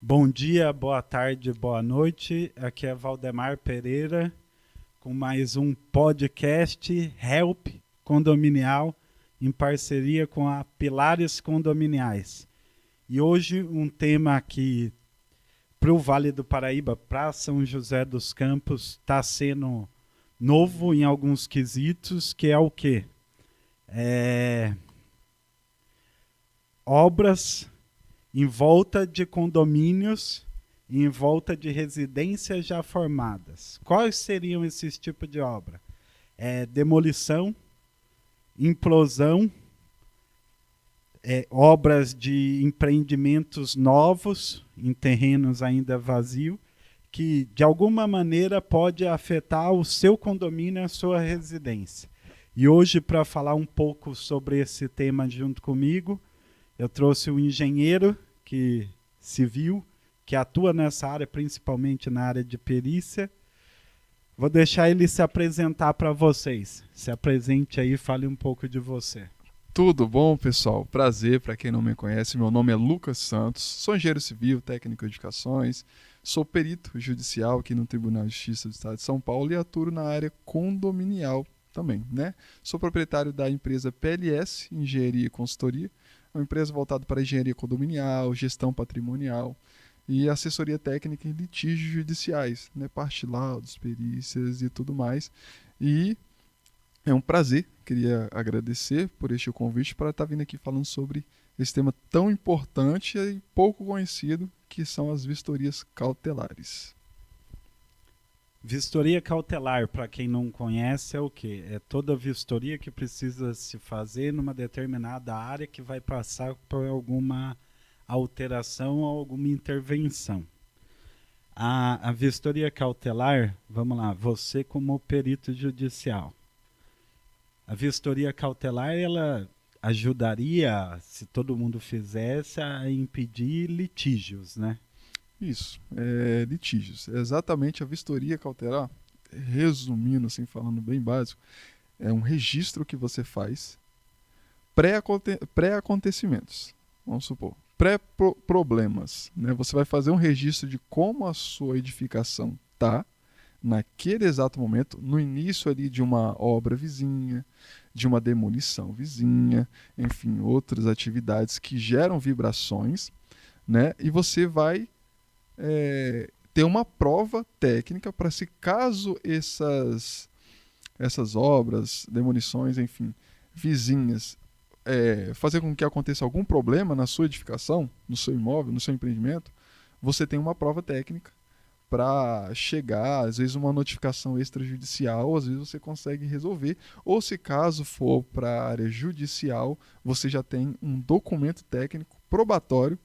Bom dia, boa tarde, boa noite. Aqui é Valdemar Pereira com mais um podcast Help Condominial em parceria com a Pilares Condominiais. E hoje um tema que para o Vale do Paraíba, para São José dos Campos, está sendo novo em alguns quesitos, que é o quê? Obras em volta de condomínios, em volta de residências já formadas. Quais seriam esses tipos de obra? Demolição, implosão, obras de empreendimentos novos, em terrenos ainda vazios, que de alguma maneira pode afetar o seu condomínio, a sua residência. E hoje, para falar um pouco sobre esse tema junto comigo, eu trouxe um engenheiro civil que atua nessa área, principalmente na área de perícia. Vou deixar ele se apresentar para vocês. Se apresente aí e fale um pouco de você. Tudo bom, pessoal? Prazer, para quem não me conhece, meu nome é Lucas Santos, sou engenheiro civil, técnico de edificações, sou perito judicial aqui no Tribunal de Justiça do Estado de São Paulo e atuo na área condominial também, né? Sou proprietário da empresa PLS, Engenharia e Consultoria, uma empresa voltada para engenharia condominial, gestão patrimonial e assessoria técnica em litígios judiciais, né? Parte laudos, perícias e tudo mais. E é um prazer, queria agradecer por este convite para estar vindo aqui falando sobre esse tema tão importante e pouco conhecido, que são as vistorias cautelares. Vistoria cautelar, para quem não conhece, é o quê? É toda vistoria que precisa se fazer numa determinada área que vai passar por alguma alteração ou alguma intervenção. A vistoria cautelar, vamos lá, você como perito judicial. A vistoria cautelar, ela ajudaria, se todo mundo fizesse, a impedir litígios, né? Isso, litígios. É exatamente a vistoria cautelar, resumindo, assim, falando bem básico, é um registro que você faz pré-acontecimentos, vamos supor, pré-problemas. Né? Você vai fazer um registro de como a sua edificação está naquele exato momento, no início ali de uma obra vizinha, de uma demolição vizinha, enfim, outras atividades que geram vibrações, né? E você vai ter uma prova técnica para se caso essas obras, demolições, enfim, vizinhas, fazer com que aconteça algum problema na sua edificação, no seu imóvel, no seu empreendimento, você tem uma prova técnica para chegar, às vezes uma notificação extrajudicial, às vezes você consegue resolver, ou se caso for para a área judicial, você já tem um documento técnico probatório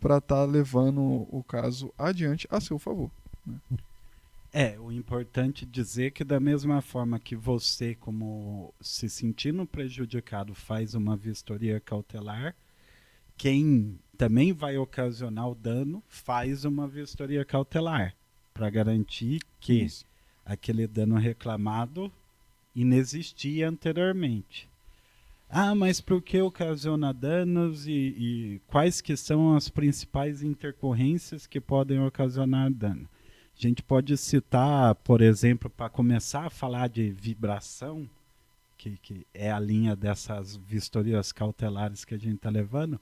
para estar levando o caso adiante a seu favor. Né? O importante dizer que da mesma forma que você, como se sentindo prejudicado, faz uma vistoria cautelar, quem também vai ocasionar o dano faz uma vistoria cautelar para garantir que aquele dano reclamado inexistia anteriormente. Mas por que ocasiona danos e quais que são as principais intercorrências que podem ocasionar dano? A gente pode citar, por exemplo, para começar a falar de vibração, que é a linha dessas vistorias cautelares que a gente está levando,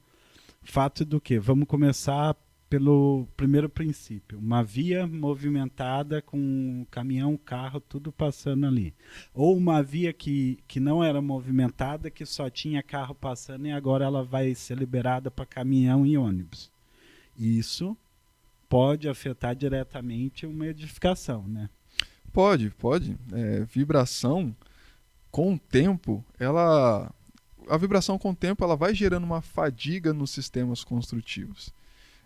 fato do que? Vamos começar pelo primeiro princípio. Uma via movimentada com caminhão, carro, tudo passando ali. Ou uma via que não era movimentada, que só tinha carro passando e agora ela vai ser liberada para caminhão e ônibus. Isso pode afetar diretamente uma edificação, né? Pode. Vibração, com o tempo, a vibração com o tempo ela vai gerando uma fadiga nos sistemas construtivos.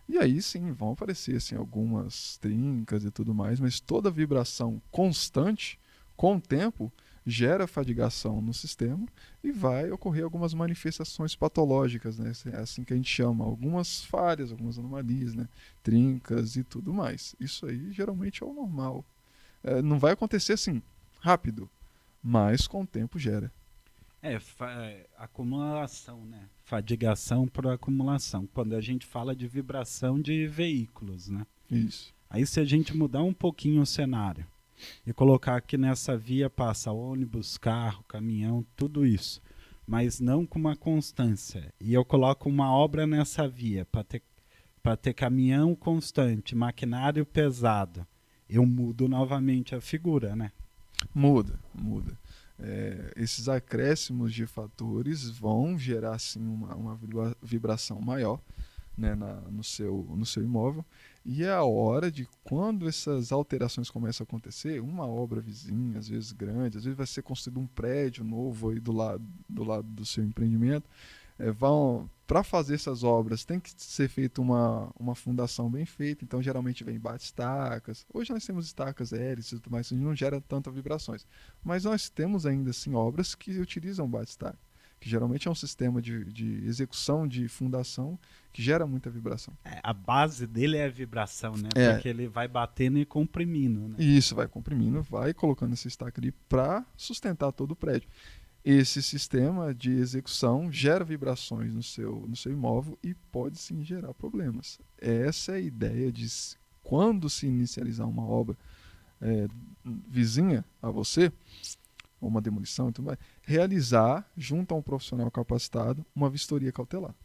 E aí sim, vão aparecer assim, algumas trincas e tudo mais, mas toda vibração constante, com o tempo, gera fadigação no sistema e vai ocorrer algumas manifestações patológicas, né? É assim que a gente chama, algumas falhas, algumas anomalias, né? Trincas e tudo mais. Isso aí geralmente é o normal. Não vai acontecer assim rápido, mas com o tempo gera. Acumulação, né? Fadigação por acumulação. Quando a gente fala de vibração de veículos, né? Isso. Aí se a gente mudar um pouquinho o cenário e colocar que nessa via passa ônibus, carro, caminhão, tudo isso, mas não com uma constância. E eu coloco uma obra nessa via para ter caminhão constante, maquinário pesado. Eu mudo novamente a figura, né? Muda. Esses acréscimos de fatores vão gerar sim uma vibração maior, né, no seu imóvel. E é a hora de, quando essas alterações começam a acontecer, uma obra vizinha, às vezes grande, às vezes vai ser construído um prédio novo aí do lado do seu empreendimento. Para fazer essas obras tem que ser feita uma fundação bem feita, então geralmente vem bate-estacas. Hoje nós temos estacas hélices e tudo mais, isso não gera tantas vibrações. Mas nós temos ainda assim obras que utilizam bate-estaca, que geralmente é um sistema de execução de fundação que gera muita vibração. A base dele é a vibração, né? É. Porque ele vai batendo e comprimindo, né? E isso vai comprimindo, vai colocando essa estaca ali para sustentar todo o prédio. Esse sistema de execução gera vibrações no seu imóvel e pode sim gerar problemas. Essa é a ideia de, quando se inicializar uma obra vizinha a você, ou uma demolição e tudo mais, realizar, junto a um profissional capacitado, uma vistoria cautelar.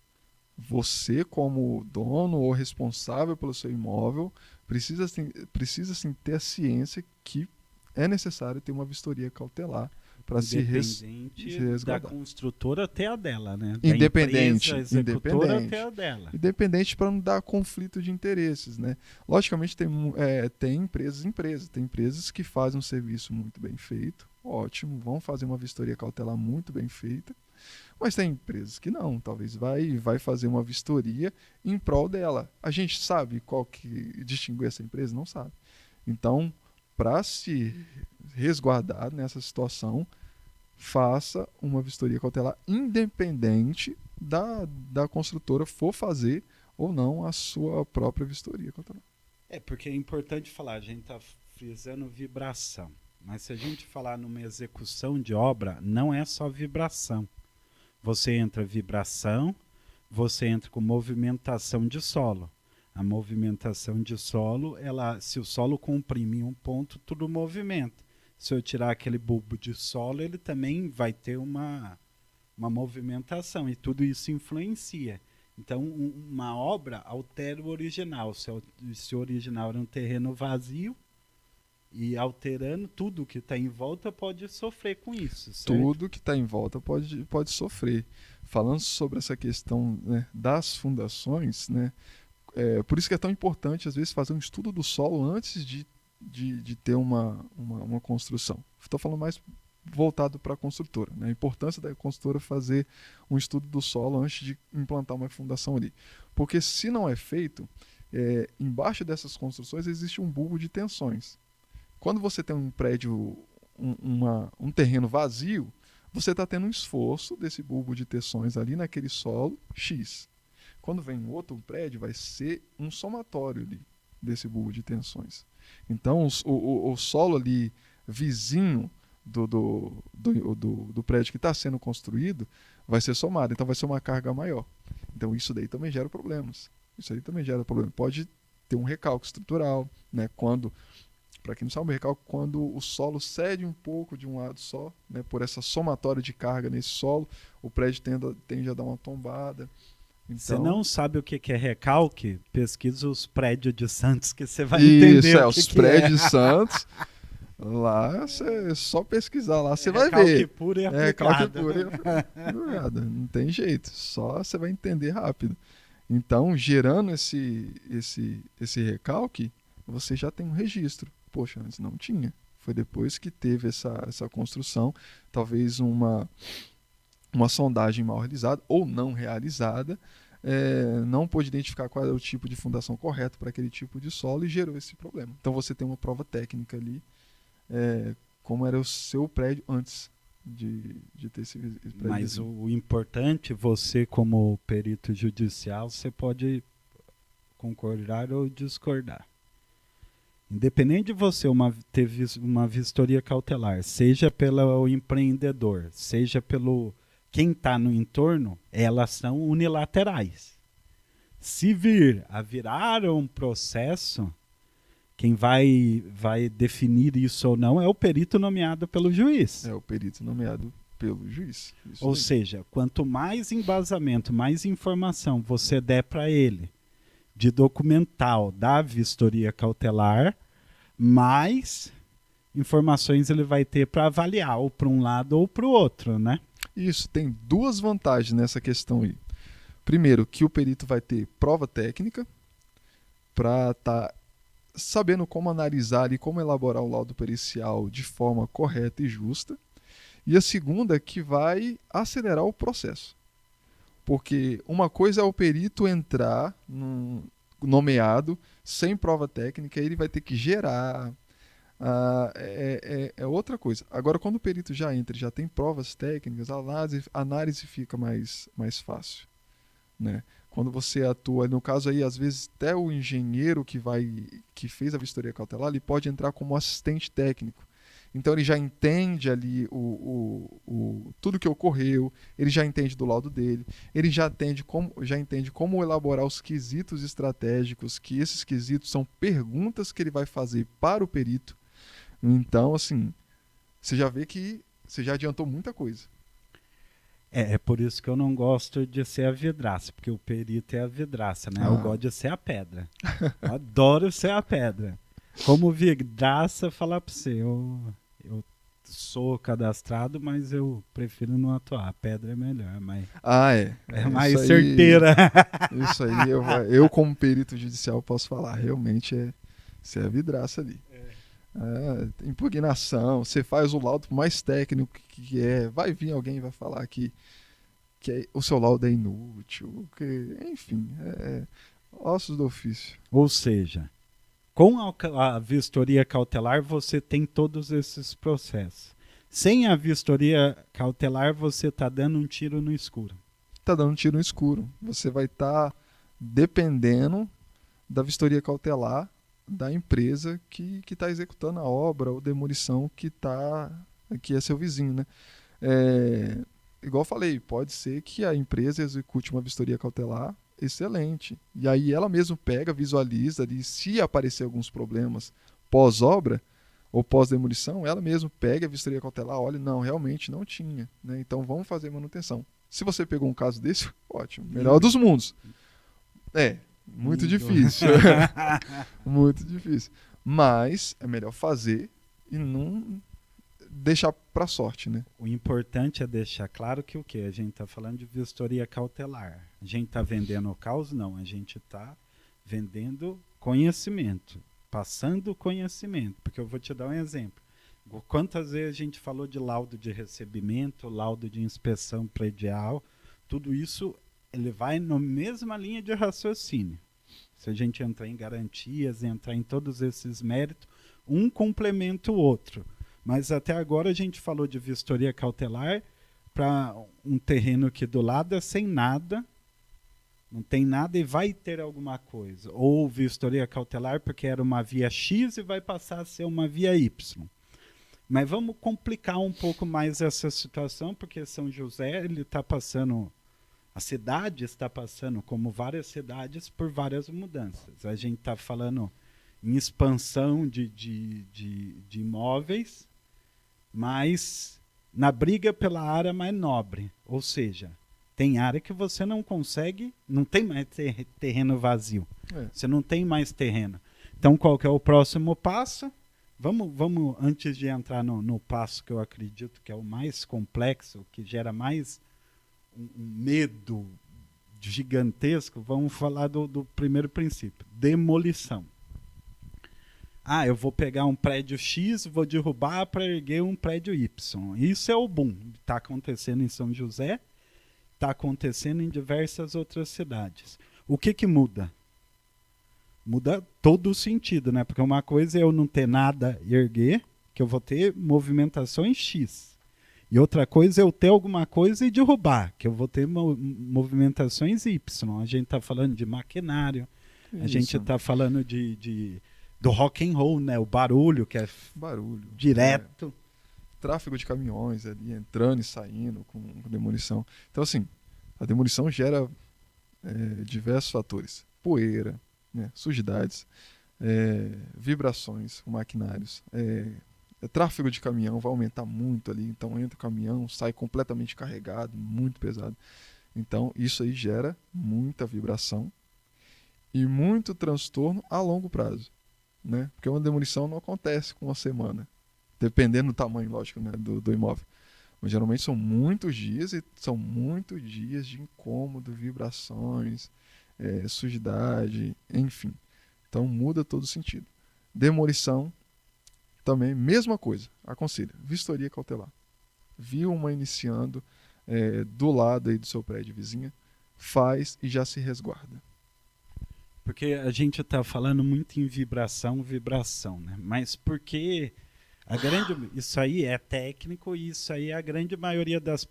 Você, como dono ou responsável pelo seu imóvel, precisa sim ter a ciência que é necessário ter uma vistoria cautelar para se resguardar. Da construtora até a dela, né? Da independente, empresa executora até a dela. Independente, para não dar conflito de interesses, né? Logicamente tem empresas que fazem um serviço muito bem feito, ótimo, vão fazer uma vistoria cautelar muito bem feita, mas tem empresas que não, talvez vai fazer uma vistoria em prol dela. A gente sabe qual que distingue essa empresa? Não sabe. Então, para se resguardar nessa situação, faça uma vistoria cautelar independente da construtora for fazer ou não a sua própria vistoria cautelar. Porque é importante falar, a gente está frisando vibração, mas se a gente falar numa execução de obra, não é só vibração. Você entra vibração, você entra com movimentação de solo. A movimentação de solo, se o solo comprime em um ponto, tudo movimenta. Se eu tirar aquele bulbo de solo, ele também vai ter uma movimentação, e tudo isso influencia. Então, uma obra altera o original. Se o original era um terreno vazio, e alterando, tudo que está em volta pode sofrer com isso, certo? Tudo que está em volta pode sofrer. Falando sobre essa questão, né, das fundações, né, por isso que é tão importante, às vezes, fazer um estudo do solo antes de ter uma construção. Estou falando mais voltado para a construtora, né? A importância da construtora fazer um estudo do solo antes de implantar uma fundação ali. Porque se não é feito, embaixo dessas construções existe um bulbo de tensões. Quando você tem um prédio, um terreno vazio, você está tendo um esforço desse bulbo de tensões ali naquele solo X. Quando vem outro prédio, vai ser um somatório ali desse bulbo de tensões. Então, o solo ali vizinho do prédio que está sendo construído vai ser somado, então vai ser uma carga maior. Então, isso daí também gera problemas. Pode ter um recalque estrutural, né? Para quem não sabe, o recalque é quando o solo cede um pouco de um lado só, né? Por essa somatória de carga nesse solo, o prédio tende a dar uma tombada. Então, você não sabe o que é recalque? Pesquisa os prédios de Santos que você vai entender o que os prédios de Santos. Lá, é só pesquisar lá, você vai ver. Recalque puro e aplicado. Recalque puro e aplicado. Não tem jeito, só você vai entender rápido. Então, gerando esse recalque, você já tem um registro. Poxa, antes não tinha. Foi depois que teve essa construção, talvez uma sondagem mal realizada ou não realizada, não pôde identificar qual era o tipo de fundação correto para aquele tipo de solo e gerou esse problema. Então você tem uma prova técnica ali, como era o seu prédio antes de ter esse prédio. Mas o importante, você como perito judicial, você pode concordar ou discordar. Independente de você ter uma vistoria cautelar, seja pelo empreendedor, seja pelo quem está no entorno, elas são unilaterais. Se vir a virar um processo, quem vai definir isso ou não é o perito nomeado pelo juiz. É o perito nomeado pelo juiz. Ou seja, quanto mais embasamento, mais informação você der para ele de documental da vistoria cautelar, mais informações ele vai ter para avaliar ou para um lado ou para o outro, né? Isso, tem duas vantagens nessa questão aí. Primeiro, que o perito vai ter prova técnica para estar sabendo como analisar e como elaborar o laudo pericial de forma correta e justa. E a segunda é que vai acelerar o processo. Porque uma coisa é o perito entrar nomeado sem prova técnica, ele vai ter que gerar. É outra coisa. Agora, quando o perito já entra e já tem provas técnicas, a análise fica mais fácil. Né? Quando você atua, no caso aí, às vezes até o engenheiro que fez a vistoria cautelar, ele pode entrar como assistente técnico. Então ele já entende ali tudo que ocorreu, ele já entende do laudo dele, ele já entende como elaborar os quesitos estratégicos, que esses quesitos são perguntas que ele vai fazer para o perito. Então, assim, você já vê que você já adiantou muita coisa. É por isso que eu não gosto de ser a vidraça, porque o perito é a vidraça, né? Eu gosto de ser a pedra. Eu adoro ser a pedra. Como vidraça, falar para você, eu sou cadastrado, mas eu prefiro não atuar. A pedra é melhor, mas é mais isso aí, certeira. Isso aí, eu como perito judicial posso falar, realmente você é a vidraça ali. Impugnação, você faz o laudo mais técnico que vai vir alguém e vai falar que o seu laudo é inútil, enfim, ossos do ofício. Ou seja, com a vistoria cautelar você tem todos esses processos. Sem a vistoria cautelar você está dando um tiro no escuro. Está dando um tiro no escuro. Você vai estar dependendo da vistoria cautelar da empresa que está executando a obra ou demolição que é seu vizinho, né? Igual eu falei, pode ser que a empresa execute uma vistoria cautelar excelente. E aí ela mesmo pega, visualiza ali, se aparecer alguns problemas pós-obra ou pós-demolição, ela mesmo pega a vistoria cautelar, olha, não, realmente não tinha, né? Então vamos fazer manutenção. Se você pegou um caso desse, ótimo, melhor dos mundos. Muito difícil. Muito difícil. Mas é melhor fazer e não deixar para sorte, né? O importante é deixar claro que o quê? A gente está falando de vistoria cautelar. A gente está vendendo o caos? Não. A gente está vendendo conhecimento, passando conhecimento. Porque eu vou te dar um exemplo. Quantas vezes a gente falou de laudo de recebimento, laudo de inspeção predial, tudo isso ele vai na mesma linha de raciocínio. Se a gente entrar em garantias, entrar em todos esses méritos, um complementa o outro. Mas até agora a gente falou de vistoria cautelar para um terreno que do lado é sem nada, não tem nada e vai ter alguma coisa. Ou vistoria cautelar porque era uma via X e vai passar a ser uma via Y. Mas vamos complicar um pouco mais essa situação, porque São José ele está passando... A cidade está passando, como várias cidades, por várias mudanças. A gente está falando em expansão de imóveis, mas na briga pela área mais nobre. Ou seja, tem área que você não consegue, não tem mais terreno vazio. Você não tem mais terreno. Então, qual que é o próximo passo? Vamos antes de entrar no passo que eu acredito que é o mais complexo, que gera mais um medo gigantesco, vamos falar do primeiro princípio, demolição. Eu vou pegar um prédio X, vou derrubar para erguer um prédio Y. Isso é o boom. Está acontecendo em São José, está acontecendo em diversas outras cidades. O que muda? Muda todo o sentido, né? Porque uma coisa é eu não ter nada e erguer, que eu vou ter movimentações X. E outra coisa é eu ter alguma coisa e derrubar, que eu vou ter movimentações Y. A gente está falando de maquinário, a gente está falando de Do rock and roll, né? O barulho que é Barulho. direto. Tráfego de caminhões ali, entrando e saindo com demolição. Então, assim, a demolição gera diversos fatores. Poeira, né, sujidades, vibrações com maquinários. Tráfego de caminhão vai aumentar muito ali. Então, entra o caminhão, sai completamente carregado, muito pesado. Então, isso aí gera muita vibração e muito transtorno a longo prazo, né? Porque uma demolição não acontece com uma semana, dependendo do tamanho, lógico, né, do imóvel. Mas geralmente são muitos dias e são muitos dias de incômodo, vibrações, sujidade, enfim. Então muda todo o sentido. Demolição, também, mesma coisa. Aconselho, vistoria cautelar. Viu uma iniciando do lado aí do seu prédio vizinha, faz e já se resguarda. Porque a gente está falando muito em vibração, né? Mas porque isso aí é técnico e isso aí a grande maioria das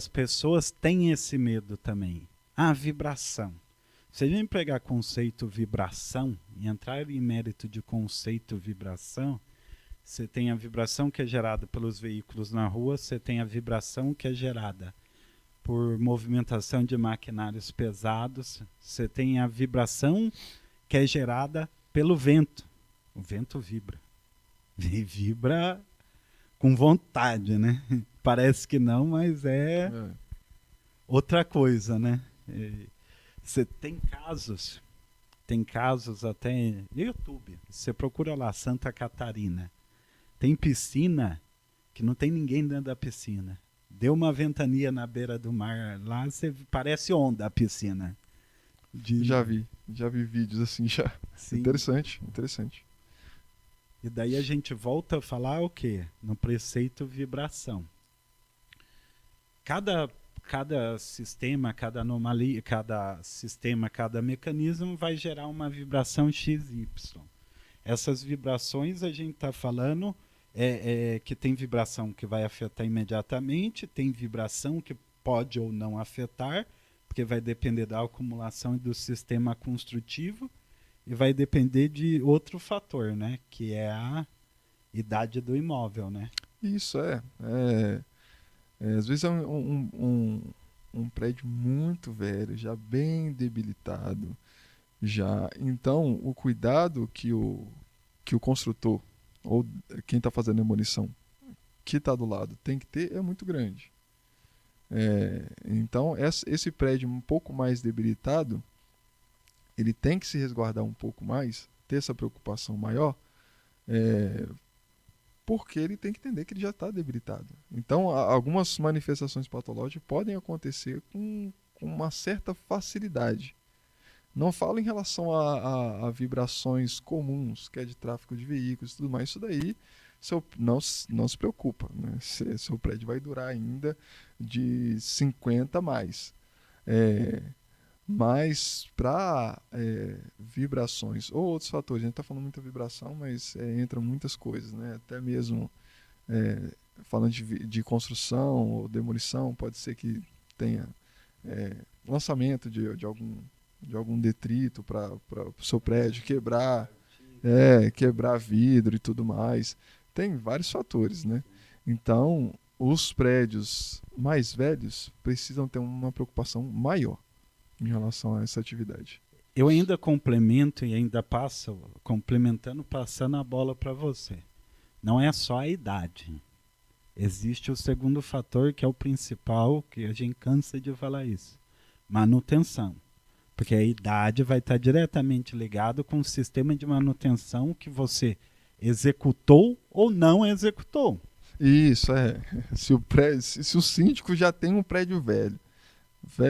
pessoas tem esse medo também. Ah, vibração. Se a gente pegar conceito vibração e entrar em mérito de conceito vibração, você tem a vibração que é gerada pelos veículos na rua, você tem a vibração que é gerada por movimentação de maquinários pesados, você tem a vibração que é gerada pelo vento. O vento vibra. E vibra com vontade, né? Parece que não, mas é outra coisa, né? Você tem casos até no YouTube. Você procura lá, Santa Catarina. Tem piscina que não tem ninguém dentro da piscina. Deu uma ventania na beira do mar lá, parece onda a piscina. Já vi vídeos assim já. Sim. Interessante. E daí a gente volta a falar o quê? No preceito vibração. Cada sistema, cada anomalia, cada sistema, cada mecanismo vai gerar uma vibração XY. Essas vibrações a gente está falando que tem vibração que vai afetar imediatamente, tem vibração que pode ou não afetar, porque vai depender da acumulação e do sistema construtivo, e vai depender de outro fator, né? Que é a idade do imóvel, né? Isso às vezes é um prédio muito velho, já bem debilitado, já. Então, o cuidado que o construtor ou quem está fazendo a demolição que está do lado tem que ter é muito grande. Então, esse prédio um pouco mais debilitado, ele tem que se resguardar um pouco mais, ter essa preocupação maior, porque ele tem que entender que ele já está debilitado. Então, algumas manifestações patológicas podem acontecer com uma certa facilidade. Não falo em relação a vibrações comuns, que é de tráfego de veículos e tudo mais. Isso daí não se preocupa. Né? Seu prédio vai durar ainda de 50 mais. Mas para vibrações ou outros fatores, a gente está falando muita vibração, mas entra muitas coisas, né? Até mesmo falando de construção ou demolição, pode ser que tenha lançamento de algum detrito para o seu prédio quebrar vidro e tudo mais. Tem vários fatores, né? Então, os prédios mais velhos precisam ter uma preocupação maior em relação a essa atividade. Eu ainda complemento e ainda passando a bola para você. Não é só a idade. Existe o segundo fator, que é o principal, que a gente cansa de falar isso. Manutenção. Porque a idade vai estar diretamente ligado com o sistema de manutenção que você executou ou não executou. Isso, se o síndico já tem um prédio velho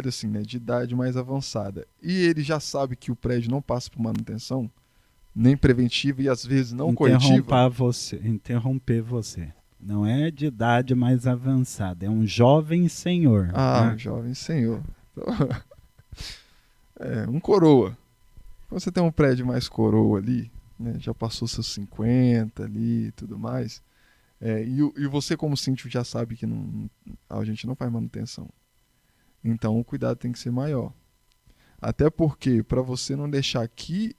assim, né, de idade mais avançada, e ele já sabe que o prédio não passa por manutenção, nem preventiva e às vezes não corretiva. Interromper você. Não é de idade mais avançada, é um jovem senhor. Né? Um jovem senhor. Um coroa. Quando você tem um prédio mais coroa ali, né, já passou seus 50 ali e tudo mais, e você como síndico já sabe que a gente não faz manutenção. Então o cuidado tem que ser maior. Até porque, para você não deixar que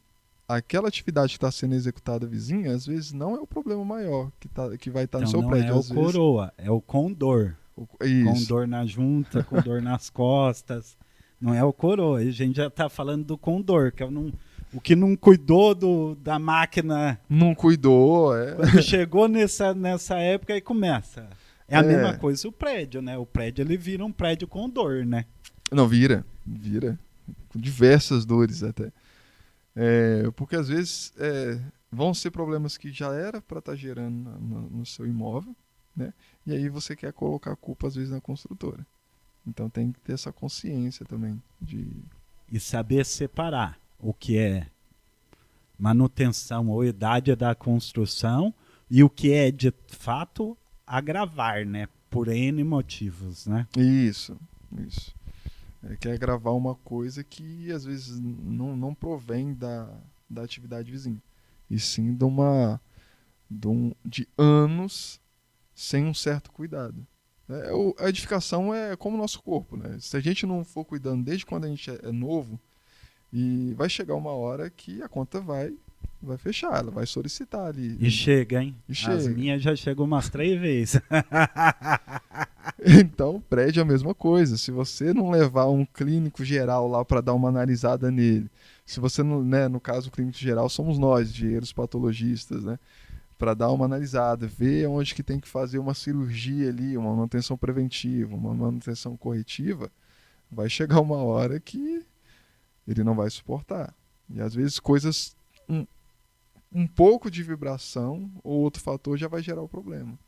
aquela atividade que está sendo executada vizinha, às vezes não é o problema maior que vai estar no Então seu não é prédio. o Às vezes, coroa, é o condor. Com isso. dor na junta, com dor nas costas. Não é o coroa. A gente já está falando do condor, que é o que não cuidou da máquina. Não cuidou, é. Quando chegou nessa época, aí começa. É a mesma É. coisa o prédio, né? O prédio ele vira um prédio com dor, né? Não, vira. Com diversas dores até. Porque às vezes vão ser problemas que já era para estar gerando no seu imóvel, né? E aí você quer colocar a culpa às vezes na construtora. Então tem que ter essa consciência também de... E saber separar o que é manutenção ou idade da construção e o que é de fato agravar, né? Por N motivos, né? Isso. Quer gravar uma coisa que às vezes não provém da atividade vizinha. E sim de anos sem um certo cuidado. A edificação é como o nosso corpo, né? Se a gente não for cuidando desde quando a gente é novo, e vai chegar uma hora que a conta vai fechar, ela vai solicitar ali. E chega, hein? E As chega. minhas já chegou umas 3 vezes. Então, o prédio é a mesma coisa. Se você não levar um clínico geral lá para dar uma analisada nele, se você não, né, no caso o clínico geral somos nós, engenheiros patologistas, né, para dar uma analisada, ver onde que tem que fazer uma cirurgia ali, uma manutenção preventiva, uma manutenção corretiva, vai chegar uma hora que ele não vai suportar. E às vezes coisas um pouco de vibração ou outro fator já vai gerar o problema.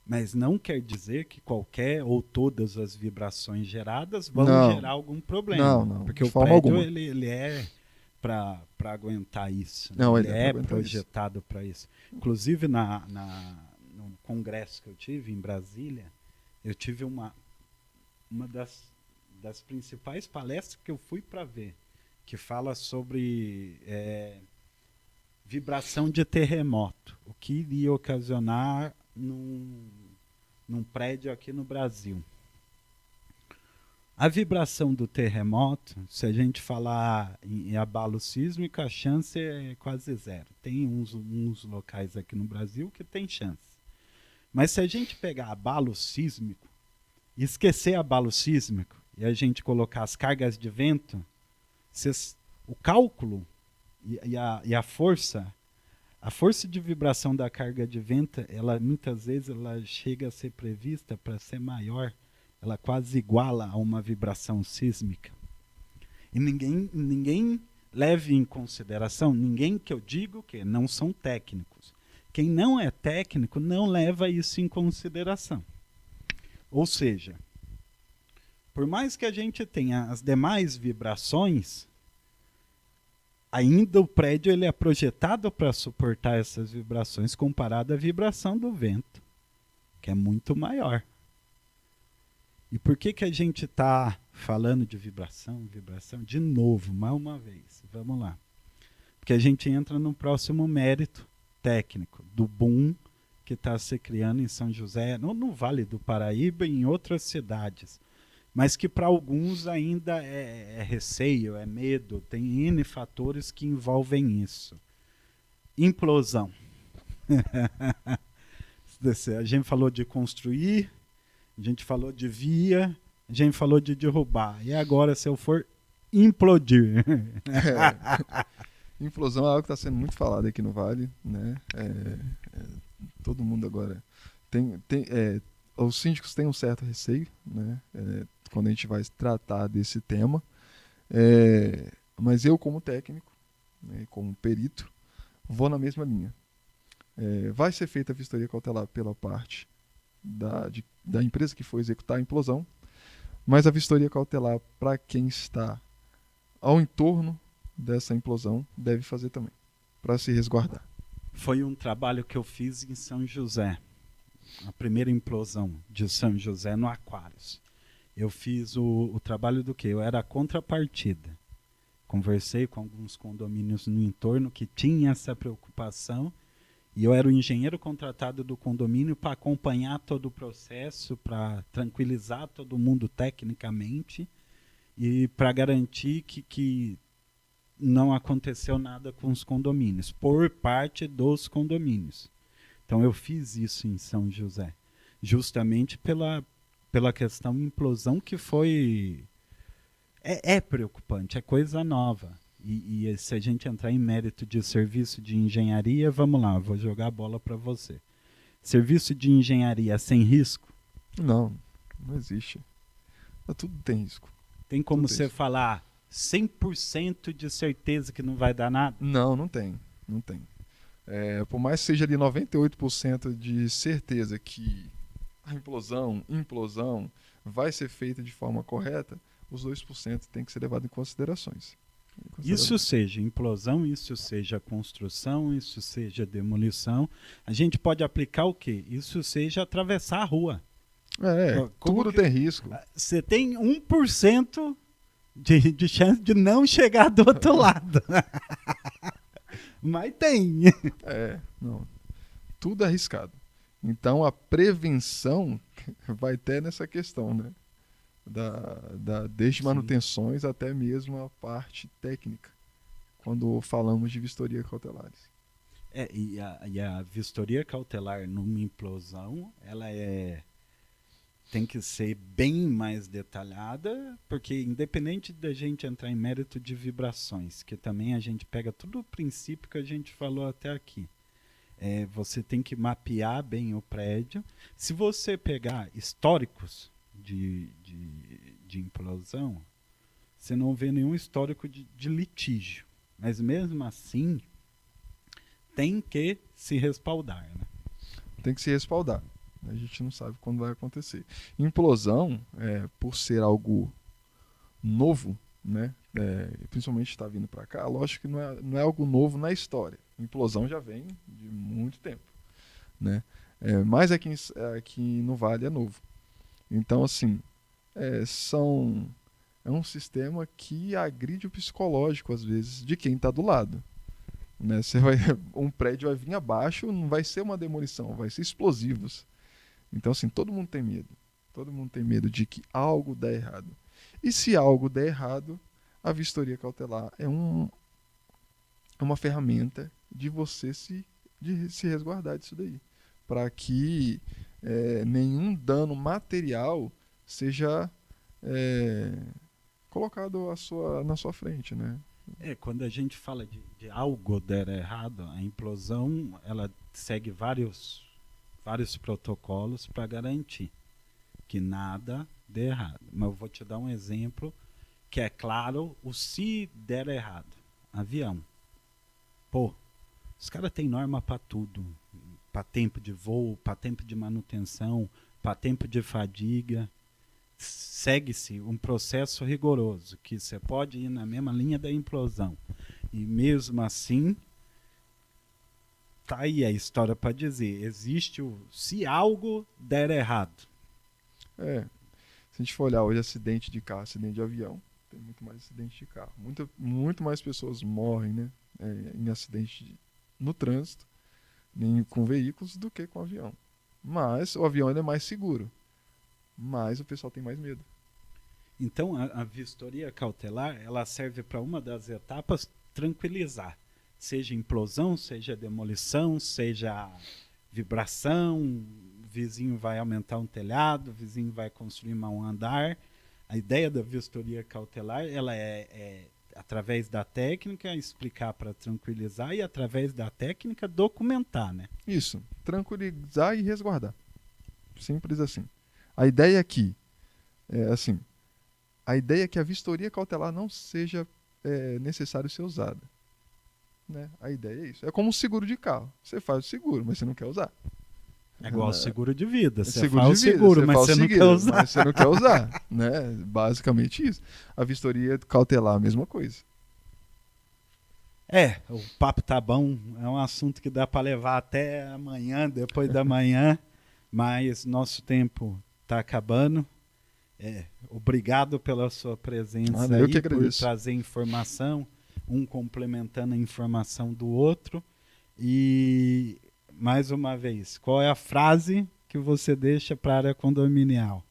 Mas não quer dizer que qualquer ou todas as vibrações geradas vão gerar algum problema. Não. Porque De o forma prédio alguma. ele é para aguentar isso. Não, ele ele é é pra aguentar projetado para isso. Inclusive no congresso que eu tive em Brasília, eu tive uma das principais palestras que eu fui para ver, que fala sobre vibração de terremoto, o que iria ocasionar num prédio aqui no Brasil. A vibração do terremoto, se a gente falar em abalo sísmico, a chance é quase zero. Tem uns locais aqui no Brasil que tem chance. Mas se a gente pegar abalo sísmico e esquecer abalo sísmico e a gente colocar as cargas de vento, o cálculo e a força de vibração da carga de vento, ela muitas vezes ela chega a ser prevista para ser maior, ela quase iguala a uma vibração sísmica. E ninguém leve em consideração, ninguém que eu digo que não são técnicos. Quem não é técnico não leva isso em consideração. Ou seja, por mais que a gente tenha as demais vibrações, ainda o prédio ele é projetado para suportar essas vibrações comparado à vibração do vento, que é muito maior. E por que a gente está falando de vibração? De novo, mais uma vez. Vamos lá. Porque a gente entra no próximo mérito técnico do boom que está se criando em São José, no Vale do Paraíba e em outras cidades. Mas que para alguns ainda é receio, é medo, tem N fatores que envolvem isso. Implosão. A gente falou de construir, a gente falou de via, a gente falou de derrubar. E agora, se eu for implodir? Implosão é algo que está sendo muito falado aqui no Vale, né? Todo mundo agora os síndicos têm um certo receio, né? Quando a gente vai tratar desse tema. Mas eu, como técnico, né, como perito, vou na mesma linha. Vai ser feita a vistoria cautelar pela parte da empresa que for executar a implosão, mas a vistoria cautelar para quem está ao entorno dessa implosão deve fazer também, para se resguardar. Foi um trabalho que eu fiz em São José, a primeira implosão de São José no Aquários. Eu fiz o trabalho do quê? Eu era a contrapartida. Conversei com alguns condomínios no entorno que tinham essa preocupação e eu era o engenheiro contratado do condomínio para acompanhar todo o processo, para tranquilizar todo mundo tecnicamente e para garantir que não aconteceu nada com os condomínios, por parte dos condomínios. Então eu fiz isso em São José, justamente pela questão implosão que foi... É preocupante, é coisa nova. E se a gente entrar em mérito de serviço de engenharia, vamos lá, vou jogar a bola para você. Serviço de engenharia sem risco? Não existe. Tudo tem risco. Tem como Tudo você isso. falar 100% de certeza que não vai dar nada? Não tem. Por mais que seja ali 98% de certeza que a implosão vai ser feita de forma correta, os 2% tem que ser levado em considerações. Isso seja implosão, isso seja construção, isso seja demolição. A gente pode aplicar o quê? Isso seja atravessar a rua. Tudo tem risco. Você tem 1% de chance de não chegar do outro lado. Mas tem. Não. Tudo é arriscado. Então a prevenção vai ter nessa questão, né? Desde manutenções até mesmo a parte técnica, quando falamos de vistoria cautelares. E a vistoria cautelar numa implosão, ela tem que ser bem mais detalhada, porque independente da gente entrar em mérito de vibrações, que também a gente pega todo o princípio que a gente falou até aqui. Você tem que mapear bem o prédio. Se você pegar históricos de implosão, você não vê nenhum histórico de litígio. Mas mesmo assim, tem que se respaldar. Né? Tem que se respaldar. A gente não sabe quando vai acontecer. Implosão, por ser algo novo, né? Principalmente está vindo para cá, lógico que não é algo novo na história. Implosão já vem de muito tempo. Né? Mas aqui no Vale é novo. Então, assim, é um sistema que agride o psicológico, às vezes, de quem está do lado. Né? Um prédio vai vir abaixo, não vai ser uma demolição, vai ser explosivos. Então, assim, todo mundo tem medo. Todo mundo tem medo de que algo dê errado. E se algo der errado, a vistoria cautelar é uma ferramenta de você se resguardar disso daí. Para que nenhum dano material seja colocado na sua frente, né? Quando a gente fala de algo der errado, a implosão ela segue vários protocolos para garantir que nada dê errado. Mas eu vou te dar um exemplo que é claro, o se der errado. Avião. Pô, os caras têm norma para tudo. Para tempo de voo, para tempo de manutenção, para tempo de fadiga. Segue-se um processo rigoroso, que você pode ir na mesma linha da implosão. E mesmo assim, tá aí a história para dizer, existe se algo der errado. Se a gente for olhar hoje acidente de carro, acidente de avião, tem muito mais acidente de carro. Muito mais pessoas morrem, né, em acidente no trânsito, com veículos, do que com avião. Mas o avião é mais seguro. Mas o pessoal tem mais medo. Então a vistoria cautelar ela serve para uma das etapas tranquilizar. Seja implosão, seja demolição, seja vibração, o vizinho vai aumentar um telhado, o vizinho vai construir um andar. A ideia da vistoria cautelar ela é através da técnica explicar para tranquilizar e através da técnica documentar, né? Isso, tranquilizar e resguardar. Simples assim. A ideia aqui a ideia é que a vistoria cautelar não seja necessário ser usada. Né? A ideia é isso. É como um seguro de carro. Você faz o seguro, mas você não quer usar. É igual seguro de vida. Você seguro faz o seguro, mas você não quer usar. Mas você não quer usar. Né? Basicamente isso. A vistoria cautelar, a mesma coisa. O papo tá bom. É um assunto que dá para levar até amanhã, depois da manhã. Mas nosso tempo está acabando. Obrigado pela sua presença eu aí, que agradeço. por trazer informação, um complementando a informação do outro. E, mais uma vez, qual é a frase que você deixa para a área condominial?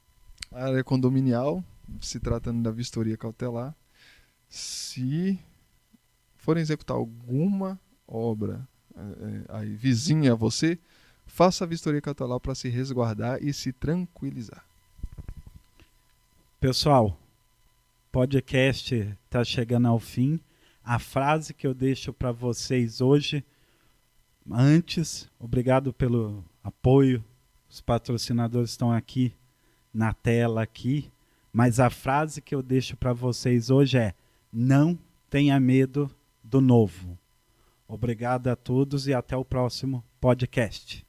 A área condominial, se tratando da vistoria cautelar, se forem executar alguma obra aí vizinha a você, faça a vistoria cautelar para se resguardar e se tranquilizar. Pessoal, podcast está chegando ao fim. A frase que eu deixo para vocês hoje, antes, obrigado pelo apoio, os patrocinadores estão aqui na tela aqui, mas a frase que eu deixo para vocês hoje é: não tenha medo do novo. Obrigado a todos e até o próximo podcast.